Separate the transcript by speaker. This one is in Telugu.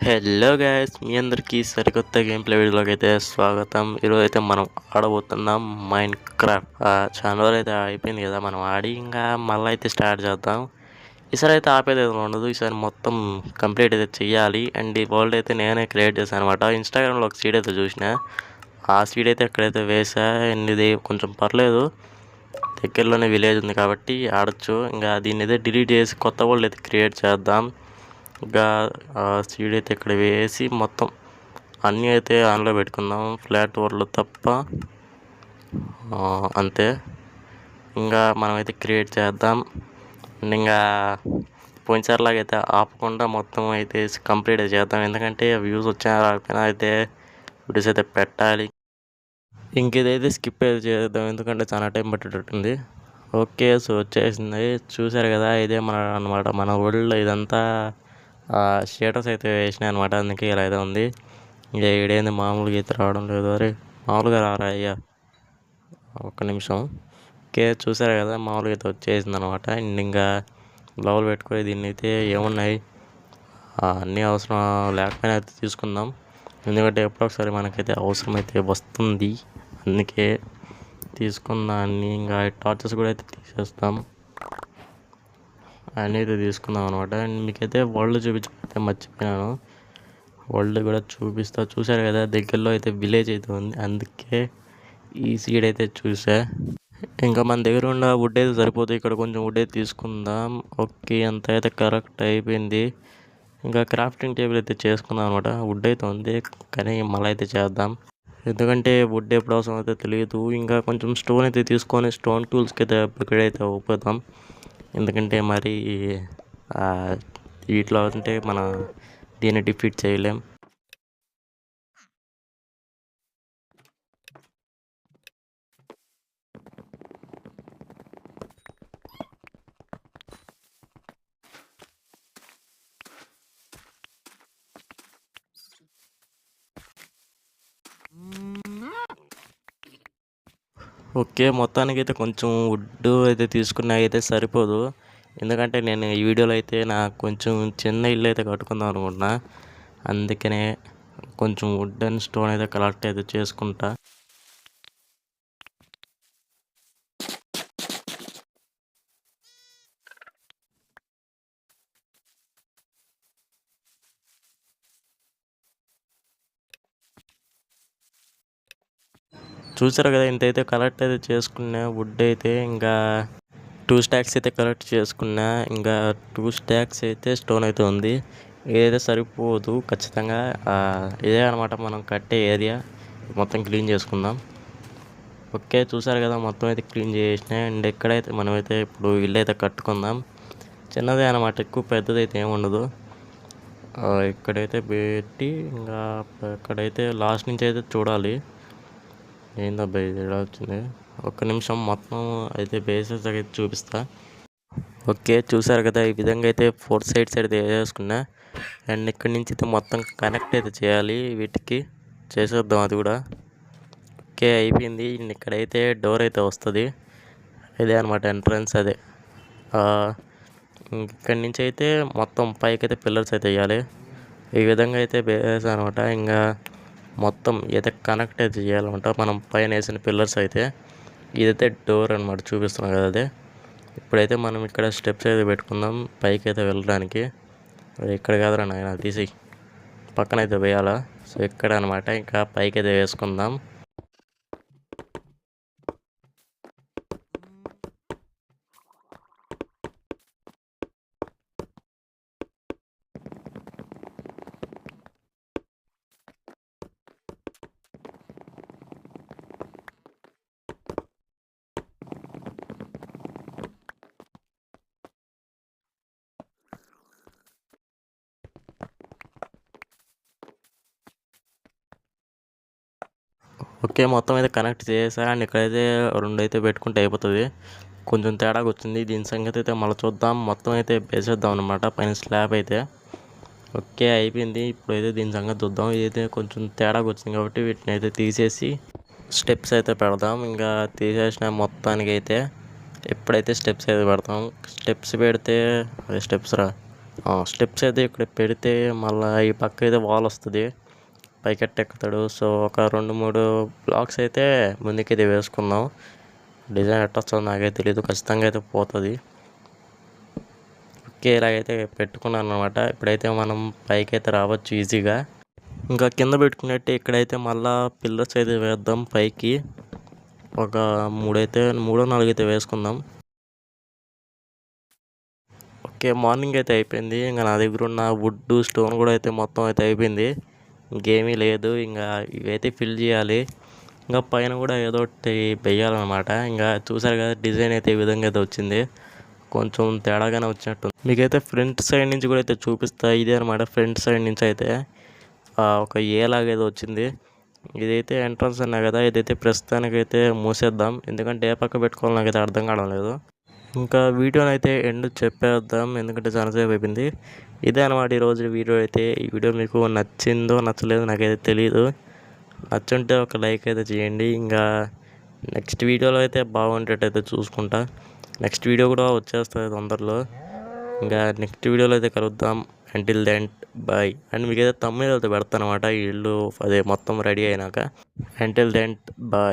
Speaker 1: హలో గైస్, మీ అందరికీ సరికొత్త గేమ్ ప్లే వీడియోలోకి అయితే స్వాగతం. ఈరోజు అయితే మనం ఆడబోతున్నాం మైండ్ క్రాఫ్ట్. చాలా రోజులు అయితే అయిపోయింది కదా మనం ఆడి, ఇంకా మళ్ళీ అయితే స్టార్ట్ చేద్దాం. ఈసారి అయితే ఆపేది ఏదో ఉండదు, ఈసారి మొత్తం కంప్లీట్ అయితే చెయ్యాలి. అండ్ ఈ వరల్డ్ అయితే నేనే క్రియేట్ చేశాను అనమాట. ఇన్స్టాగ్రామ్లో ఒక సీడ్ అయితే చూసిన, ఆ సీడ్ అయితే ఎక్కడైతే వేసా. అండ్ ఇది కొంచెం పర్లేదు, దగ్గరలోనే విలేజ్ ఉంది కాబట్టి ఆడచ్చు. ఇంకా దీన్ని అయితే డిలీట్ చేసి కొత్త వరల్డ్ అయితే క్రియేట్ చేద్దాం. ఇంకా సీడ్ అయితే ఇక్కడ వేసి మొత్తం అన్నీ అయితే ఆన్లో పెట్టుకుందాం, ఫ్లాట్ వరల్డ్ తప్ప. అంతే, ఇంకా మనమైతే క్రియేట్ చేద్దాం. ఇంకా పోయినసారిలాగా అయితే ఆపకుండా మొత్తం అయితే కంప్లీట్ చేద్దాం, ఎందుకంటే వ్యూస్ వచ్చినా రాకపోయినా అయితే వీడియోస్ అయితే పెట్టాలి. ఇంకేదైతే స్కిప్ అయితే చేద్దాం, ఎందుకంటే చాలా టైం పట్టేటట్టుంది. ఓకే, సో వచ్చేసింది, చూసారు కదా, ఇదే మన అనమాట మన వరల్డ్. ఇదంతా స్టేటస్ అయితే వేసినాయి అనమాట, అందుకే ఇలా అయితే ఉంది. ఇంకా ఈడేంది మామూలుగా అయితే రావడం లేదు, అరే మామూలుగా రారా అయ్యా, ఒక్క నిమిషం. ఓకే, చూసారు కదా, మామూలుగా అయితే వచ్చేసింది అనమాట. అండ్ ఇంకా లెవెల్ పెట్టుకొని దీన్ని అయితే ఏమున్నాయి అన్నీ అవసరం లేకపోయినా అయితే తీసుకుందాం, ఎందుకంటే ఎప్పుడో ఒకసారి మనకైతే అవసరం అయితే వస్తుంది. అందుకే తీసుకుందాం అన్నీ. ఇంకా టార్చెస్ కూడా అయితే తీసేస్తాం, అన్నీ అయితే తీసుకుందాం అనమాట. అండ్ మీకైతే వరల్డ్ చూపించకపోతే మర్చిపోయినాను, వరల్డ్ కూడా చూపిస్తా. చూసారు కదా, దగ్గరలో అయితే విలేజ్ అయితే ఉంది, అందుకే ఈ సీడ్ అయితే చూసా. ఇంకా మన దగ్గర ఉన్న వుడ్ అయితే సరిపోతుంది, ఇక్కడ కొంచెం వుడ్ అయితే తీసుకుందాం. ఓకే, అంత అయితే కరెక్ట్ అయిపోయింది. ఇంకా క్రాఫ్టింగ్ టేబుల్ అయితే చేసుకుందాం అనమాట. వుడ్ అయితే ఉంది, కానీ మళ్ళీ అయితే చేద్దాం, ఎందుకంటే వుడ్ ఎప్పుడు అవసరం అయితే తెలియదు. ఇంకా కొంచెం స్టోన్ అయితే తీసుకొని స్టోన్ టూల్స్కి అయితే అప్గ్రేడ్ అయితే అయిపోతాం, ఎందుకంటే మరి వీటిలో అంటే మన దీన్ని డిఫీట్ చేయలేం. ఓకే, మొత్తానికి అయితే కొంచెం వుడ్ అయితే తీసుకున్నా అయితే సరిపోదు, ఎందుకంటే నేను ఈ వీడియోలో అయితే నాకు కొంచెం చిన్న ఇల్లు అయితే కట్టుకుందాం అనుకుంటున్నా. అందుకనే కొంచెం వుడ్ అండ్ స్టోన్ అయితే కలెక్ట్ అయితే చేసుకుంటా. చూసారు కదా, ఇంత అయితే కలెక్ట్ అయితే చేసుకున్నా వుడ్ అయితే. ఇంకా 2 స్టాక్స్ అయితే కలెక్ట్ చేసుకున్నా, ఇంకా 2 స్టాక్స్ అయితే స్టోన్ అయితే ఉంది. ఏదైతే సరిపోదు ఖచ్చితంగా, ఇదే అనమాట మనం కట్టే ఏరియా. మొత్తం క్లీన్ చేసుకుందాం. ఓకే, చూసారు కదా, మొత్తం అయితే క్లీన్ చేసినాయి. అండ్ ఎక్కడైతే మనమైతే ఇప్పుడు ఇల్లు అయితే కట్టుకుందాం. చిన్నదే అనమాట, ఎక్కువ పెద్దదైతే ఏమి ఉండదు. ఇక్కడైతే పెట్టి ఇంకా ఇక్కడైతే లాస్ట్ నుంచి అయితే చూడాలి. ఏందబ్బా ఇది ఎలా వచ్చింది, ఒక్క నిమిషం. మొత్తం అయితే బేసెస్ అయితే చూపిస్తా. ఓకే, చూసారు కదా, ఈ విధంగా అయితే 4 సైడ్స్ అయితే వేసేసుకున్నా. అండ్ ఇక్కడి నుంచి అయితే మొత్తం కనెక్ట్ అయితే చేయాలి, వీటికి చేసేద్దాం అది కూడా. ఓకే, అయిపోయింది. ఇక్కడైతే డోర్ అయితే వస్తుంది, ఇదే అనమాట ఎంట్రన్స్. అదే ఇక్కడి నుంచి అయితే మొత్తం పైకి అయితే పిల్లర్స్ అయితే వేయాలి. ఈ విధంగా అయితే వేసాను అనమాట. ఇంకా మొత్తం అయితే కనెక్ట్ అయితే చేయాలన్నమాట మనం పైన వేసిన పిల్లర్స్ అయితే. ఇదైతే డోర్ అనమాట, చూపిస్తున్నాం కదా అదే. ఇప్పుడైతే మనం ఇక్కడ స్టెప్స్ అయితే పెట్టుకుందాం పైకి అయితే వెళ్ళడానికి. ఇక్కడ కాదురా నాయన, తీసి పక్కన అయితే వేయాలా. సో ఇక్కడ అనమాట, ఇంకా పైకి అయితే వేసుకుందాం. ఓకే, మొత్తం అయితే కనెక్ట్ చేసా. అండ్ ఇక్కడైతే 2 అయితే పెట్టుకుంటే అయిపోతుంది. కొంచెం తేడాగా వచ్చింది, దీని సంగతి అయితే మళ్ళీ చూద్దాం. మొత్తం అయితే వేసేద్దాం అనమాట పైన స్లాబ్ అయితే. ఓకే, అయిపోయింది. ఇప్పుడైతే దీని సంగతి చూద్దాం. ఇదైతే కొంచెం తేడాగా వచ్చింది కాబట్టి వీటిని అయితే తీసేసి స్టెప్స్ అయితే పెడదాం. ఇంకా తీసేసిన మొత్తానికి అయితే ఎప్పుడైతే స్టెప్స్ అయితే పెడతాం. స్టెప్స్ పెడితే అదే స్టెప్స్ రా, స్టెప్స్ అయితే ఇక్కడ పెడితే మళ్ళీ ఈ పక్క అయితే వాల్ వస్తుంది, పైకెట్ ఎక్కుతాడు. సో ఒక 2-3 బ్లాక్స్ అయితే ముందుకైతే వేసుకుందాం. డిజైన్ ఎట్ట వస్తుందో నాకైతే తెలియదు, ఖచ్చితంగా అయితే పోతుంది. ఓకే, ఇలాగైతే పెట్టుకున్నాను అనమాట. ఇప్పుడైతే మనం పైకి అయితే రావచ్చు ఈజీగా. ఇంకా కింద పెట్టుకున్నట్టే ఇక్కడైతే మళ్ళీ పిల్లర్స్ అయితే వేద్దాం పైకి. ఒక 3-4 అయితే వేసుకుందాం. ఓకే, మార్నింగ్ అయితే అయిపోయింది. ఇంకా నా దగ్గర ఉన్న వుడ్ స్టోన్ కూడా అయితే మొత్తం అయితే అయిపోయింది. ఇంకేమీ లేదు, ఇంకా ఇవైతే ఫిల్ చేయాలి. ఇంకా పైన కూడా ఏదో ఒకటి వేయాలన్నమాట. ఇంకా చూసారు కదా డిజైన్ అయితే ఈ విధంగా అయితే వచ్చింది, కొంచెం తేడాగానే వచ్చినట్టు. మీకైతే ఫ్రంట్ సైడ్ నుంచి కూడా అయితే చూపిస్తా. ఇదే అనమాట ఫ్రంట్ సైడ్ నుంచి అయితే ఒక లాగా ఏదో వచ్చింది. ఇదైతే ఎంట్రన్స్ అన్నా కదా, ఇదైతే ప్రస్తుతానికైతే మూసేద్దాం, ఎందుకంటే ఏ పక్క పెట్టుకోవాలో నాకైతే అర్థం కావడం లేదు. ఇంకా వీడియోని అయితే ఎండ్ చెప్పేద్దాం, ఎందుకంటే చాలాసేపు అయిపోయింది. ఇదే అనమాట ఈరోజు వీడియో అయితే. ఈ వీడియో మీకు నచ్చిందో నచ్చలేదో నాకైతే తెలియదు. నచ్చుంటే ఒక లైక్ అయితే చేయండి. ఇంకా నెక్స్ట్ వీడియోలో అయితే బాగుండేటైతే చూసుకుంటా. నెక్స్ట్ వీడియో కూడా వచ్చేస్తుంది తొందరలో. ఇంకా నెక్స్ట్ వీడియోలో అయితే కలుద్దాం. Until then bye. అండ్ మీకు అయితే తమ్ముళ్ళు అయితే పెడతాను అనమాట, ఈ ఇల్లు అదే మొత్తం రెడీ అయినాక. Until then bye.